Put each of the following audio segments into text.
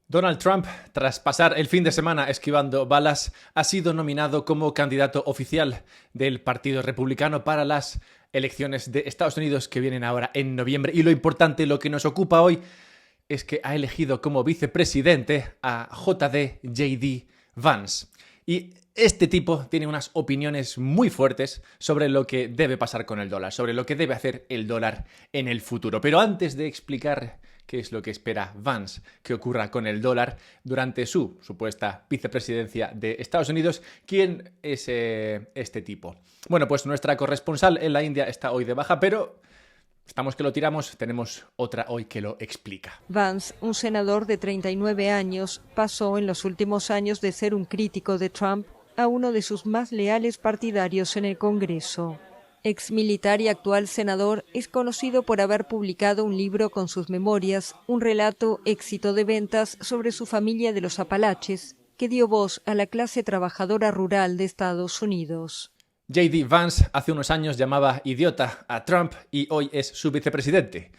Donald Trump, tras pasar el fin de semana esquivando balas, ha sido nominado como candidato oficial del Partido Republicano para las elecciones de Estados Unidos que vienen ahora en noviembre. Y lo importante, lo que nos ocupa hoy, es que ha elegido como vicepresidente a J.D. Vance. Y este tipo tiene unas opiniones muy fuertes sobre lo que debe pasar con el dólar, sobre lo que debe hacer el dólar en el futuro. Pero antes de explicar qué es lo que espera Vance que ocurra con el dólar durante su supuesta vicepresidencia de Estados Unidos, ¿quién es este tipo? Bueno, pues nuestra corresponsal en la India está hoy de baja, pero estamos que lo tiramos, tenemos otra hoy que lo explica. Vance, un senador de 39 años, pasó en los últimos años de ser un crítico de Trump a uno de sus más leales partidarios en el Congreso. Exmilitar y actual senador, es conocido por haber publicado un libro con sus memorias, un relato éxito de ventas sobre su familia de los Apalaches, que dio voz a la clase trabajadora rural de Estados Unidos. J.D. Vance hace unos años llamaba idiota a Trump y hoy es su vicepresidente.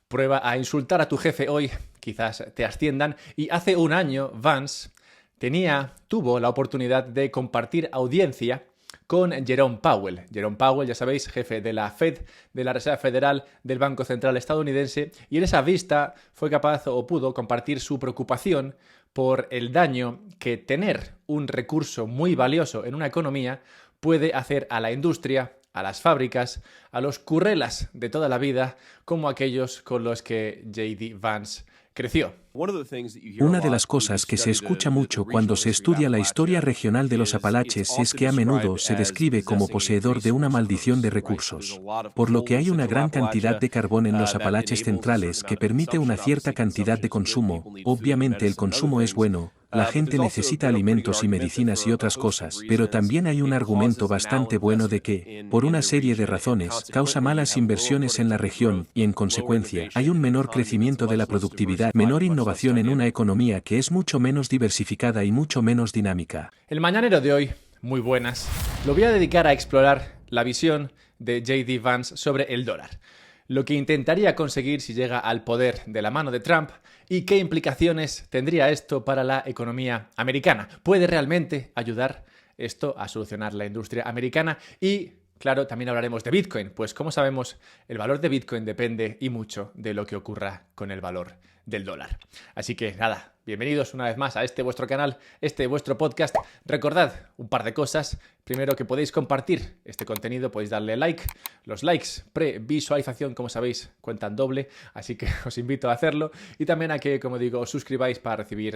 Prueba a insultar a tu jefe hoy, quizás te asciendan, y hace un año Vance tuvo la oportunidad de compartir audiencia con Jerome Powell. Jerome Powell, ya sabéis, jefe de la Fed, de la Reserva Federal del Banco Central estadounidense, y en esa vista fue capaz o pudo compartir su preocupación por el daño que tener un recurso muy valioso en una economía puede hacer a la industria, a las fábricas, a los currelas de toda la vida, como aquellos con los que J.D. Vance creció. Una de las cosas que se escucha mucho cuando se estudia la historia regional de los Apalaches es que a menudo se describe como poseedor de una maldición de recursos, por lo que hay una gran cantidad de carbón en los Apalaches centrales que permite una cierta cantidad de consumo. Obviamente el consumo es bueno, la gente necesita alimentos y medicinas y otras cosas, pero también hay un argumento bastante bueno de que, por una serie de razones, causa malas inversiones en la región y, en consecuencia, hay un menor crecimiento de la productividad, menor innovación en una economía que es mucho menos diversificada y mucho menos dinámica. El mañanero de hoy, muy buenas, lo voy a dedicar a explorar la visión de J.D. Vance sobre el dólar, lo que intentaría conseguir si llega al poder de la mano de Trump y qué implicaciones tendría esto para la economía americana. ¿Puede realmente ayudar esto a solucionar la industria americana? Y claro, también hablaremos de Bitcoin, pues como sabemos, el valor de Bitcoin depende y mucho de lo que ocurra con el valor del dólar. Así que nada, bienvenidos una vez más a este vuestro canal, este vuestro podcast. Recordad un par de cosas. Primero, que podéis compartir este contenido, podéis darle like. Los likes pre-visualización, como sabéis, cuentan doble, así que os invito a hacerlo. Y también a que, como digo, os suscribáis para recibir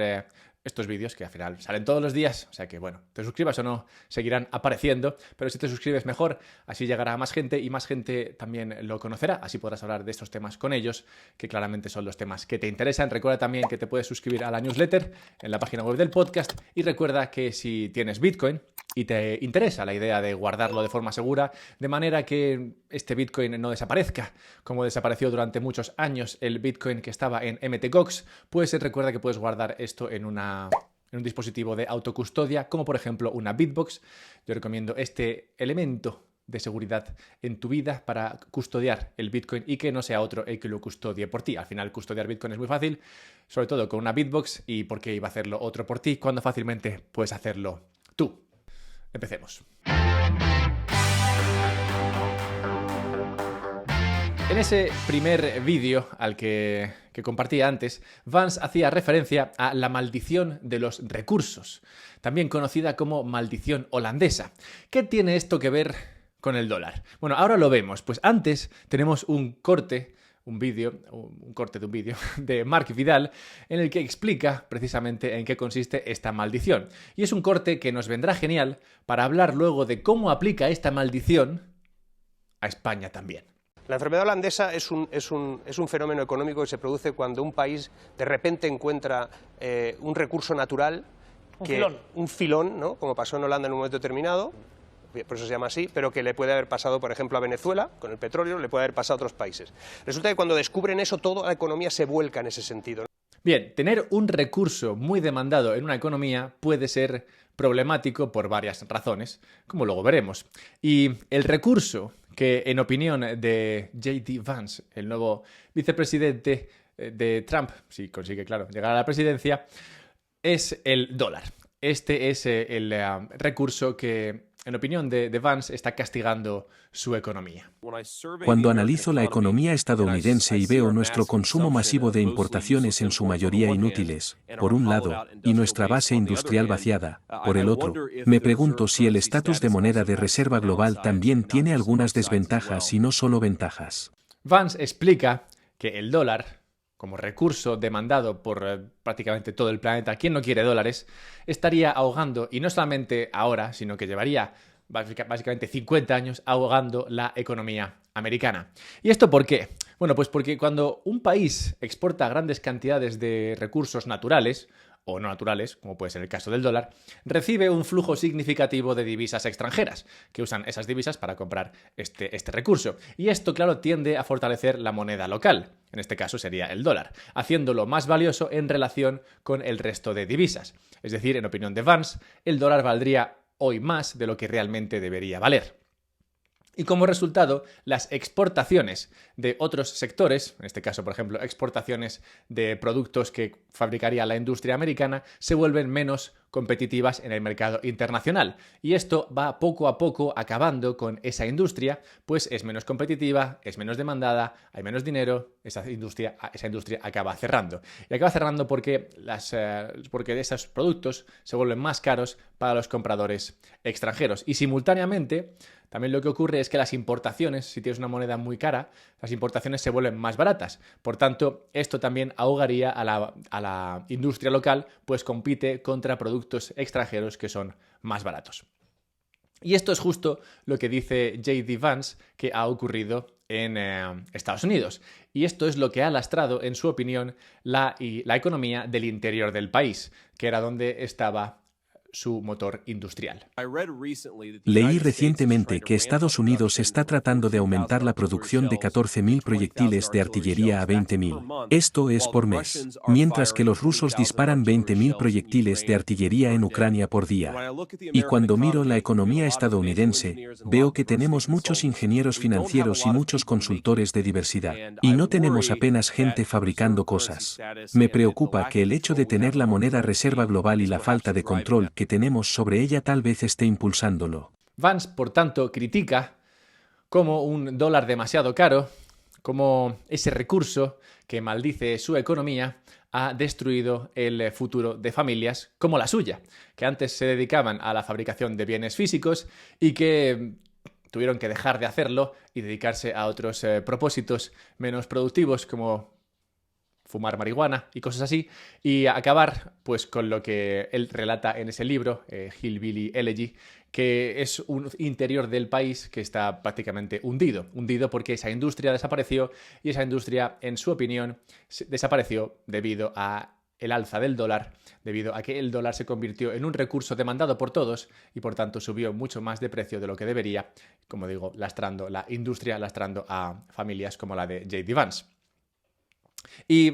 estos vídeos que al final salen todos los días. O sea que, bueno, te suscribas o no, seguirán apareciendo. Pero si te suscribes mejor, así llegará a más gente y más gente también lo conocerá. Así podrás hablar de estos temas con ellos, que claramente son los temas que te interesan. Recuerda también que te puedes suscribir a la newsletter en la página web del podcast. Y recuerda que si tienes Bitcoin y te interesa la idea de guardarlo de forma segura, de manera que este Bitcoin no desaparezca, como desapareció durante muchos años el Bitcoin que estaba en MTGOX, pues recuerda que puedes guardar esto en un dispositivo de autocustodia, como por ejemplo una Bitbox. Yo recomiendo este elemento de seguridad en tu vida para custodiar el Bitcoin y que no sea otro el que lo custodie por ti. Al final, custodiar Bitcoin es muy fácil, sobre todo con una Bitbox, y ¿por qué iba a hacerlo otro por ti cuando fácilmente puedes hacerlo tú? Empecemos. En ese primer vídeo al que compartí antes, Vance hacía referencia a la maldición de los recursos, también conocida como maldición holandesa. ¿Qué tiene esto que ver con el dólar? Bueno, ahora lo vemos. Pues antes tenemos un corte de un vídeo de Mark Vidal en el que explica precisamente en qué consiste esta maldición. Y es un corte que nos vendrá genial para hablar luego de cómo aplica esta maldición a España también. La enfermedad holandesa es un fenómeno económico que se produce cuando un país de repente encuentra un recurso natural, un filón, ¿no? Como pasó en Holanda en un momento determinado, por eso se llama así, pero que le puede haber pasado, por ejemplo, a Venezuela, con el petróleo, le puede haber pasado a otros países. Resulta que cuando descubren eso, toda la economía se vuelca en ese sentido. Bien, tener un recurso muy demandado en una economía puede ser problemático por varias razones, como luego veremos. Y el recurso que, en opinión de J.D. Vance, el nuevo vicepresidente, de Trump, si consigue, claro, llegar a la presidencia, es el dólar. Este es el recurso que, en opinión de Vance, está castigando su economía. Cuando analizo la economía estadounidense y veo nuestro consumo masivo de importaciones en su mayoría inútiles, por un lado, y nuestra base industrial vaciada, por el otro, me pregunto si el estatus de moneda de reserva global también tiene algunas desventajas y no solo ventajas. Vance explica que el dólar, como recurso demandado por prácticamente todo el planeta, quien no quiere dólares, estaría ahogando, y no solamente ahora, sino que llevaría básicamente 50 años ahogando la economía americana. ¿Y esto por qué? Bueno, pues porque cuando un país exporta grandes cantidades de recursos naturales, o no naturales, como puede ser el caso del dólar, recibe un flujo significativo de divisas extranjeras, que usan esas divisas para comprar este recurso. Y esto, claro, tiende a fortalecer la moneda local, en este caso sería el dólar, haciéndolo más valioso en relación con el resto de divisas. Es decir, en opinión de Vance, el dólar valdría hoy más de lo que realmente debería valer. Y como resultado, las exportaciones de otros sectores, en este caso, por ejemplo, exportaciones de productos que fabricaría la industria americana, se vuelven menos competitivas en el mercado internacional. Y esto va poco a poco acabando con esa industria, pues es menos competitiva, es menos demandada, hay menos dinero, esa industria acaba cerrando. Y acaba cerrando porque esos productos se vuelven más caros para los compradores extranjeros. Y simultáneamente, también lo que ocurre es que las importaciones, si tienes una moneda muy cara, las importaciones se vuelven más baratas. Por tanto, esto también ahogaría a la industria local, pues compite contra productos extranjeros que son más baratos. Y esto es justo lo que dice J.D. Vance que ha ocurrido en Estados Unidos. Y esto es lo que ha lastrado, en su opinión, la economía del interior del país, que era donde estaba su motor industrial. Leí recientemente que Estados Unidos está tratando de aumentar la producción de 14.000 proyectiles de artillería a 20.000. Esto es por mes, mientras que los rusos disparan 20.000 proyectiles de artillería en Ucrania por día. Y cuando miro la economía estadounidense, veo que tenemos muchos ingenieros financieros y muchos consultores de diversidad. Y no tenemos apenas gente fabricando cosas. Me preocupa que el hecho de tener la moneda reserva global y la falta de control que tenemos sobre ella tal vez esté impulsándolo. Vance, por tanto, critica como un dólar demasiado caro, como ese recurso que maldice su economía, ha destruido el futuro de familias como la suya, que antes se dedicaban a la fabricación de bienes físicos y que tuvieron que dejar de hacerlo y dedicarse a otros propósitos menos productivos como fumar marihuana y cosas así, y acabar pues con lo que él relata en ese libro, Hillbilly Elegy, que es un interior del país que está prácticamente hundido porque esa industria desapareció, y esa industria, en su opinión, desapareció debido a el alza del dólar, debido a que el dólar se convirtió en un recurso demandado por todos y por tanto subió mucho más de precio de lo que debería, como digo, lastrando la industria, lastrando a familias como la de J.D. Vance. Y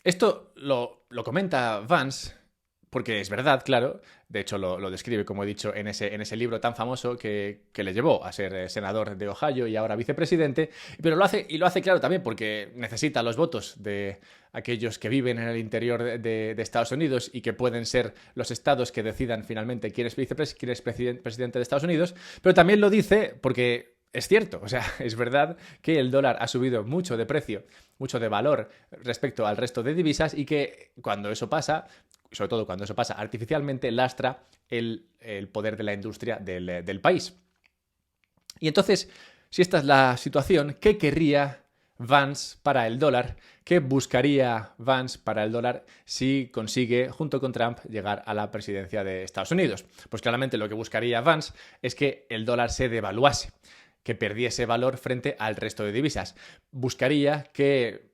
esto lo comenta Vance porque es verdad, claro. De hecho, lo describe, como he dicho, en ese libro tan famoso que le llevó a ser senador de Ohio y ahora vicepresidente. Pero lo hace claro también porque necesita los votos de aquellos que viven en el interior de Estados Unidos y que pueden ser los estados que decidan finalmente quién es presidente de Estados Unidos. Pero también lo dice porque es cierto, o sea, es verdad que el dólar ha subido mucho de precio, mucho de valor respecto al resto de divisas, y que cuando eso pasa, sobre todo cuando eso pasa artificialmente, lastra el poder de la industria del país. Y entonces, si esta es la situación, ¿qué querría Vance para el dólar? ¿Qué buscaría Vance para el dólar si consigue, junto con Trump, llegar a la presidencia de Estados Unidos? Pues claramente lo que buscaría Vance es que el dólar se devaluase, que perdiese valor frente al resto de divisas. Buscaría que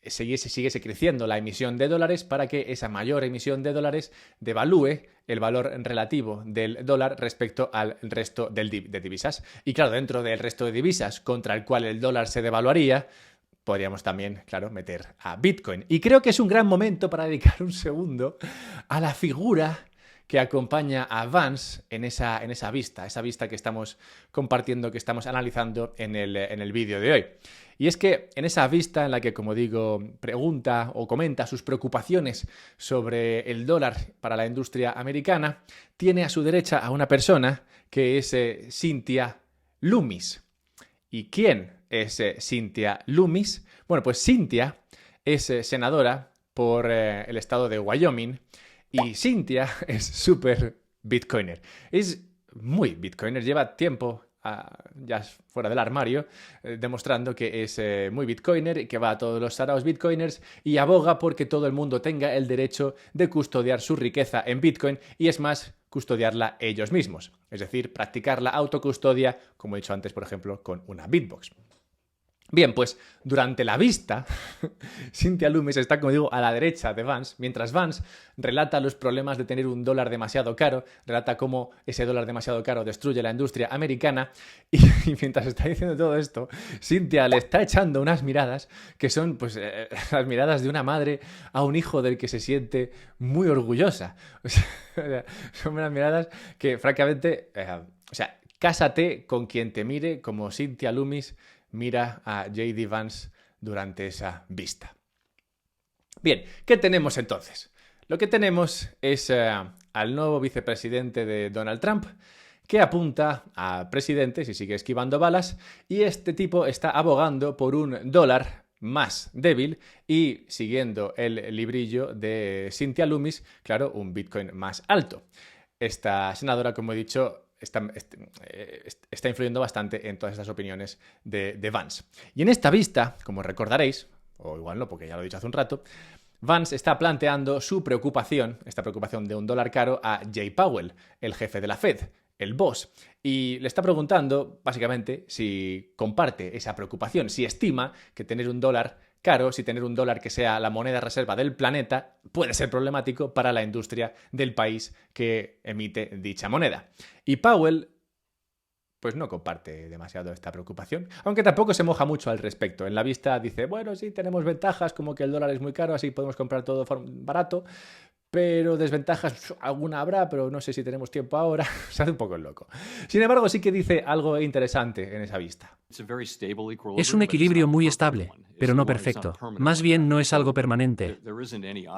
siguiese creciendo la emisión de dólares para que esa mayor emisión de dólares devalúe el valor relativo del dólar respecto al resto de divisas. Y claro, dentro del resto de divisas contra el cual el dólar se devaluaría, podríamos también, claro, meter a Bitcoin. Y creo que es un gran momento para dedicar un segundo a la figura que acompaña a Vance en esa vista que estamos compartiendo, que estamos analizando en el vídeo de hoy. Y es que en esa vista en la que, como digo, pregunta o comenta sus preocupaciones sobre el dólar para la industria americana, tiene a su derecha a una persona que es Cynthia Lummis. ¿Y quién es Cynthia Lummis? Bueno, pues Cynthia es senadora por el estado de Wyoming y Cynthia es súper bitcoiner. Es muy bitcoiner, lleva tiempo ya fuera del armario, demostrando que es muy bitcoiner y que va a todos los saraos bitcoiners y aboga porque todo el mundo tenga el derecho de custodiar su riqueza en bitcoin y, es más, custodiarla ellos mismos. Es decir, practicar la autocustodia, como he dicho antes, por ejemplo, con una Bitbox. Bien, pues durante la vista, Cynthia Lummis está, como digo, a la derecha de Vance, mientras Vance relata los problemas de tener un dólar demasiado caro, relata cómo ese dólar demasiado caro destruye la industria americana, y mientras está diciendo todo esto, Cynthia le está echando unas miradas que son, pues, las miradas de una madre a un hijo del que se siente muy orgullosa. O sea, son unas miradas que, francamente, cásate con quien te mire como Cynthia Lummis mira a J.D. Vance durante esa vista. Bien, ¿qué tenemos entonces? Lo que tenemos es al nuevo vicepresidente de Donald Trump, que apunta a presidente si sigue esquivando balas, y este tipo está abogando por un dólar más débil y, siguiendo el librillo de Cynthia Lummis, claro, un Bitcoin más alto. Esta senadora, como he dicho, está influyendo bastante en todas estas opiniones de Vance. Y en esta vista, como recordaréis, o igual no, porque ya lo he dicho hace un rato, Vance está planteando esta preocupación de un dólar caro a Jay Powell, el jefe de la Fed, el boss, y le está preguntando, básicamente, si comparte esa preocupación, si estima que tener un dólar caro, si tener un dólar que sea la moneda reserva del planeta, puede ser problemático para la industria del país que emite dicha moneda. Y Powell, pues no comparte demasiado esta preocupación, aunque tampoco se moja mucho al respecto. En la vista dice, bueno, sí, tenemos ventajas, como que el dólar es muy caro, así podemos comprar todo barato, pero desventajas alguna habrá, pero no sé si tenemos tiempo ahora. Se hace un poco el loco. Sin embargo, sí que dice algo interesante en esa vista. Es un equilibrio muy estable, pero no perfecto. Más bien no es algo permanente.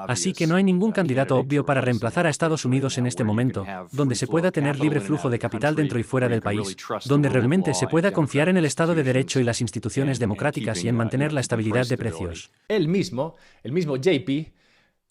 Así que no hay ningún candidato obvio para reemplazar a Estados Unidos en este momento, donde se pueda tener libre flujo de capital dentro y fuera del país, donde realmente se pueda confiar en el Estado de Derecho y las instituciones democráticas y en mantener la estabilidad de precios. El mismo JP,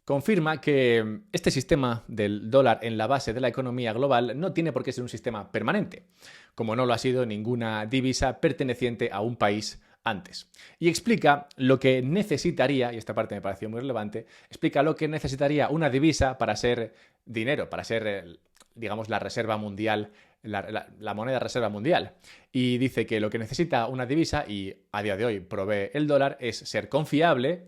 confirma que este sistema del dólar en la base de la economía global no tiene por qué ser un sistema permanente, como no lo ha sido ninguna divisa perteneciente a un país antes. Y explica lo que necesitaría, y esta parte me pareció muy relevante, explica lo que necesitaría una divisa para ser dinero, para ser, digamos, la reserva mundial, la moneda reserva mundial. Y dice que lo que necesita una divisa, y a día de hoy provee el dólar, es ser confiable,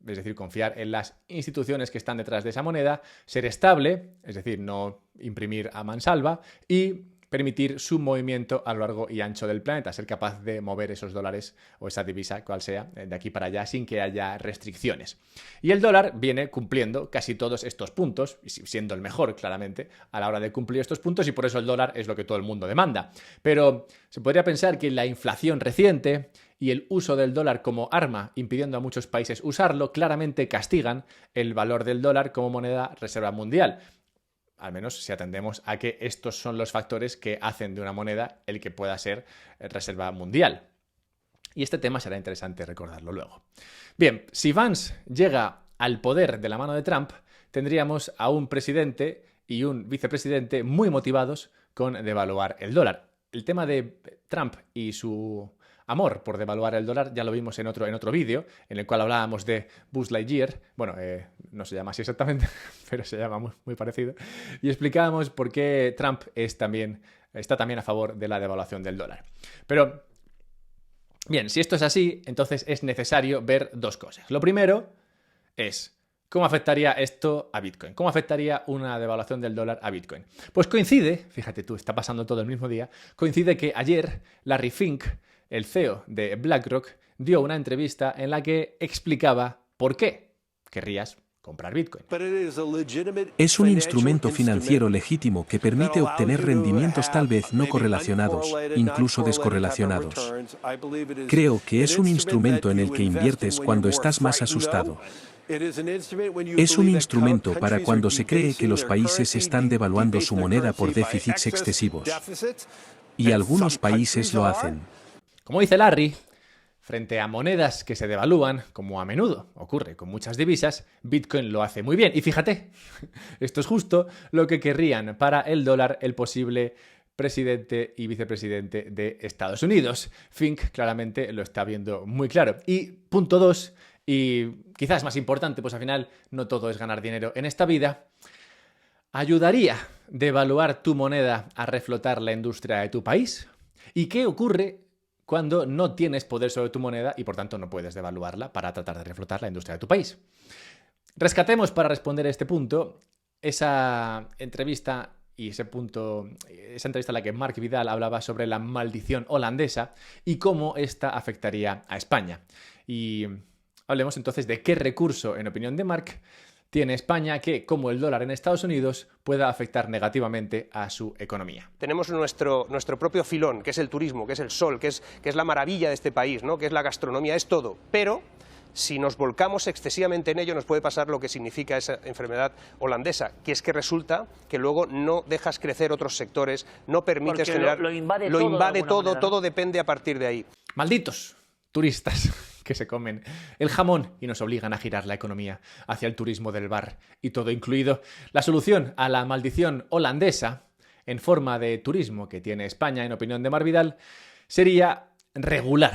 es decir, confiar en las instituciones que están detrás de esa moneda, ser estable, es decir, no imprimir a mansalva, y permitir su movimiento a lo largo y ancho del planeta, ser capaz de mover esos dólares o esa divisa, cual sea, de aquí para allá sin que haya restricciones. Y el dólar viene cumpliendo casi todos estos puntos, siendo el mejor, claramente, a la hora de cumplir estos puntos, y por eso el dólar es lo que todo el mundo demanda. Pero se podría pensar que la inflación reciente y el uso del dólar como arma, impidiendo a muchos países usarlo, claramente castigan el valor del dólar como moneda reserva mundial. Al menos si atendemos a que estos son los factores que hacen de una moneda el que pueda ser reserva mundial. Y este tema será interesante recordarlo luego. Bien, si Vance llega al poder de la mano de Trump, tendríamos a un presidente y un vicepresidente muy motivados con devaluar el dólar. El tema de Trump y su amor por devaluar el dólar ya lo vimos en otro vídeo, en el cual hablábamos de Buzz Lightyear. Bueno, no se llama así exactamente, pero se llama muy, muy parecido. Y explicábamos por qué Trump está también a favor de la devaluación del dólar. Pero, bien, si esto es así, entonces es necesario ver dos cosas. Lo primero es, ¿cómo afectaría esto a Bitcoin? ¿Cómo afectaría una devaluación del dólar a Bitcoin? Pues coincide, fíjate tú, está pasando todo el mismo día, coincide que ayer Larry Fink, el CEO de BlackRock, dio una entrevista en la que explicaba por qué querrías comprar Bitcoin. Es un instrumento financiero legítimo que permite obtener rendimientos tal vez no correlacionados, incluso descorrelacionados. Creo que es un instrumento en el que inviertes cuando estás más asustado. Es un instrumento para cuando se cree que los países están devaluando su moneda por déficits excesivos. Y algunos países lo hacen. Como dice Larry, frente a monedas que se devalúan, como a menudo ocurre con muchas divisas, Bitcoin lo hace muy bien. Y fíjate, esto es justo lo que querrían para el dólar el posible presidente y vicepresidente de Estados Unidos. Fink claramente lo está viendo muy claro. Y punto 2, y quizás más importante, pues al final no todo es ganar dinero en esta vida, ¿ayudaría devaluar tu moneda a reflotar la industria de tu país? ¿Y qué ocurre cuando no tienes poder sobre tu moneda y por tanto no puedes devaluarla para tratar de reflotar la industria de tu país? Rescatemos para responder a este punto esa entrevista y esa entrevista en la que Mark Vidal hablaba sobre la maldición holandesa y cómo esta afectaría a España. Y hablemos entonces de qué recurso, en opinión de Mark, tiene España que, como el dólar en Estados Unidos, pueda afectar negativamente a su economía. Tenemos nuestro propio filón, que es el turismo, que es el sol, que es la maravilla de este país, ¿no? Que es la gastronomía, es todo. Pero si nos volcamos excesivamente en ello, nos puede pasar lo que significa esa enfermedad holandesa, que es que resulta que luego no dejas crecer otros sectores, no permites generar... Lo invade todo, todo depende a partir de ahí. Malditos turistas que se comen el jamón y nos obligan a girar la economía hacia el turismo del bar y todo incluido. La solución a la maldición holandesa en forma de turismo que tiene España, en opinión de Mark Vidal, sería regular.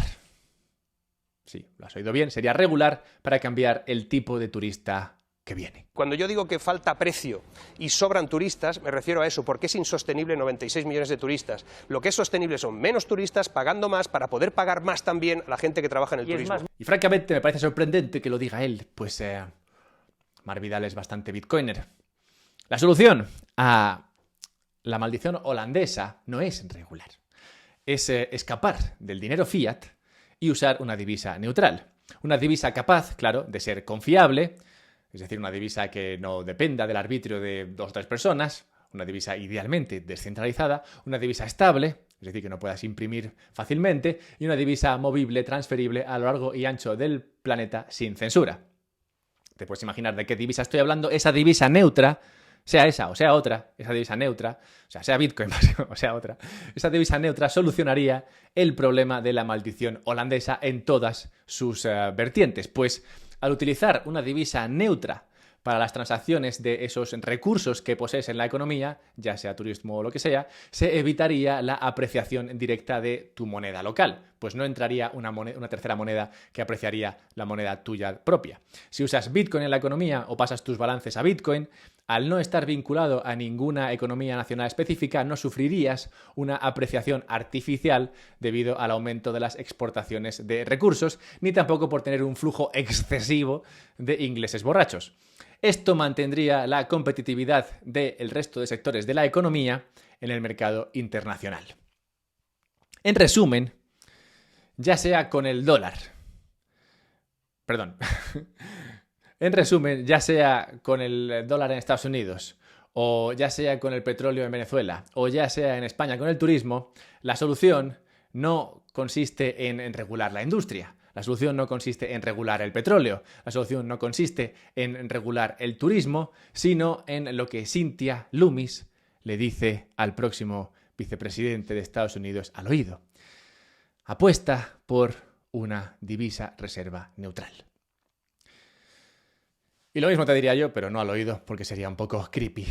Sí, lo has oído bien, sería regular para cambiar el tipo de turista que viene. Cuando yo digo que falta precio y sobran turistas, me refiero a eso, porque es insostenible 96 millones de turistas. Lo que es sostenible son menos turistas pagando más para poder pagar más también a la gente que trabaja en el turismo. Y francamente me parece sorprendente que lo diga él, pues Mark Vidal es bastante bitcoiner. La solución a la maldición holandesa no es regular, es escapar del dinero fiat y usar una divisa neutral. Una divisa capaz, claro, de ser confiable, es decir, una divisa que no dependa del arbitrio de 2 o 3 personas, una divisa idealmente descentralizada, una divisa estable, es decir, que no puedas imprimir fácilmente, y una divisa movible, transferible a lo largo y ancho del planeta sin censura. Te puedes imaginar de qué divisa estoy hablando. Esa divisa neutra, sea esa o sea otra, esa divisa neutra, o sea Bitcoin o sea otra, esa divisa neutra solucionaría el problema de la maldición holandesa en todas sus vertientes, pues al utilizar una divisa neutra para las transacciones de esos recursos que posees en la economía, ya sea turismo o lo que sea, se evitaría la apreciación directa de tu moneda local, pues no entraría una tercera moneda que apreciaría la moneda tuya propia. Si usas Bitcoin en la economía o pasas tus balances a Bitcoin, al no estar vinculado a ninguna economía nacional específica, no sufrirías una apreciación artificial debido al aumento de las exportaciones de recursos, ni tampoco por tener un flujo excesivo de ingleses borrachos. Esto mantendría la competitividad del resto de sectores de la economía en el mercado internacional. En resumen, ya sea con el dólar, en resumen, ya sea con el dólar en Estados Unidos, o ya sea con el petróleo en Venezuela, o ya sea en España con el turismo, la solución no consiste en regular la industria. La solución no consiste en regular el petróleo, la solución no consiste en regular el turismo, sino en lo que Cynthia Lummis le dice al próximo vicepresidente de Estados Unidos al oído. Apuesta por una divisa reserva neutral. Y lo mismo te diría yo, pero no al oído, porque sería un poco creepy.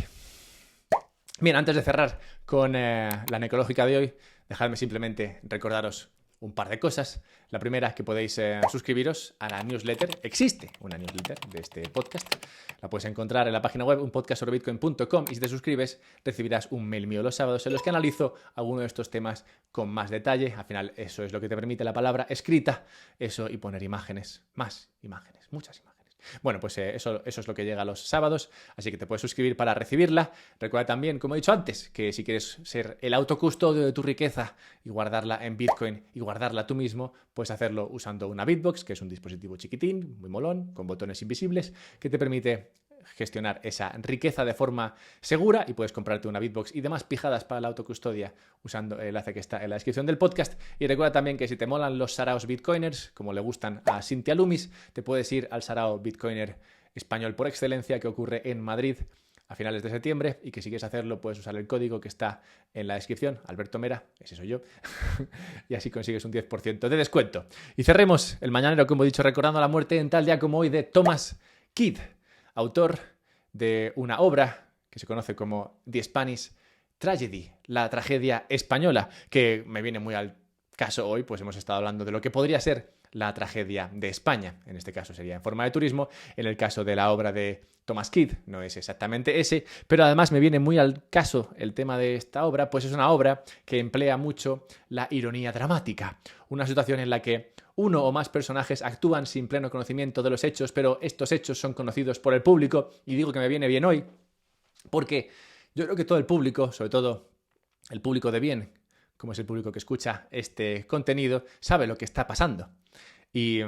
Bien, antes de cerrar con la necológica de hoy, dejadme simplemente recordaros un par de cosas. La primera es que podéis suscribiros a la newsletter. Existe una newsletter de este podcast. La puedes encontrar en la página web unpodcastsobrebitcoin.com y si te suscribes recibirás un mail mío los sábados en los que analizo alguno de estos temas con más detalle. Al final eso es lo que te permite la palabra escrita. Eso y poner imágenes, más imágenes, muchas imágenes. Bueno, pues eso es lo que llega los sábados, así que te puedes suscribir para recibirla. Recuerda también, como he dicho antes, que si quieres ser el autocustodio de tu riqueza y guardarla en Bitcoin y guardarla tú mismo, puedes hacerlo usando una Bitbox, que es un dispositivo chiquitín, muy molón, con botones invisibles, que te permite gestionar esa riqueza de forma segura y puedes comprarte una Bitbox y demás pijadas para la autocustodia usando el enlace que está en la descripción del podcast. Y recuerda también que si te molan los saraos bitcoiners, como le gustan a Cintia Lumis, te puedes ir al sarao bitcoiner español por excelencia que ocurre en Madrid a finales de septiembre y que si quieres hacerlo puedes usar el código que está en la descripción, Alberto Mera, ese soy yo, y así consigues un 10% de descuento. Y cerremos el mañanero, como he dicho, recordando la muerte en tal día como hoy de Thomas Kidd, autor de una obra que se conoce como The Spanish Tragedy, la tragedia española, que me viene muy al caso hoy, pues hemos estado hablando de lo que podría ser la tragedia de España. En este caso sería en forma de turismo, en el caso de la obra de Thomas Kidd no es exactamente ese, pero además me viene muy al caso el tema de esta obra, pues es una obra que emplea mucho la ironía dramática, una situación en la que uno o más personajes actúan sin pleno conocimiento de los hechos, pero estos hechos son conocidos por el público, y digo que me viene bien hoy, porque yo creo que todo el público, sobre todo el público de bien, como es el público que escucha este contenido, sabe lo que está pasando. Y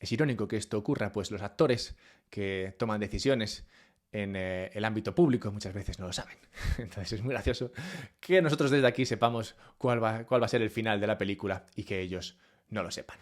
es irónico que esto ocurra, pues los actores que toman decisiones en el ámbito público muchas veces no lo saben. Entonces es muy gracioso que nosotros desde aquí sepamos cuál va a ser el final de la película y que ellos no lo sepan.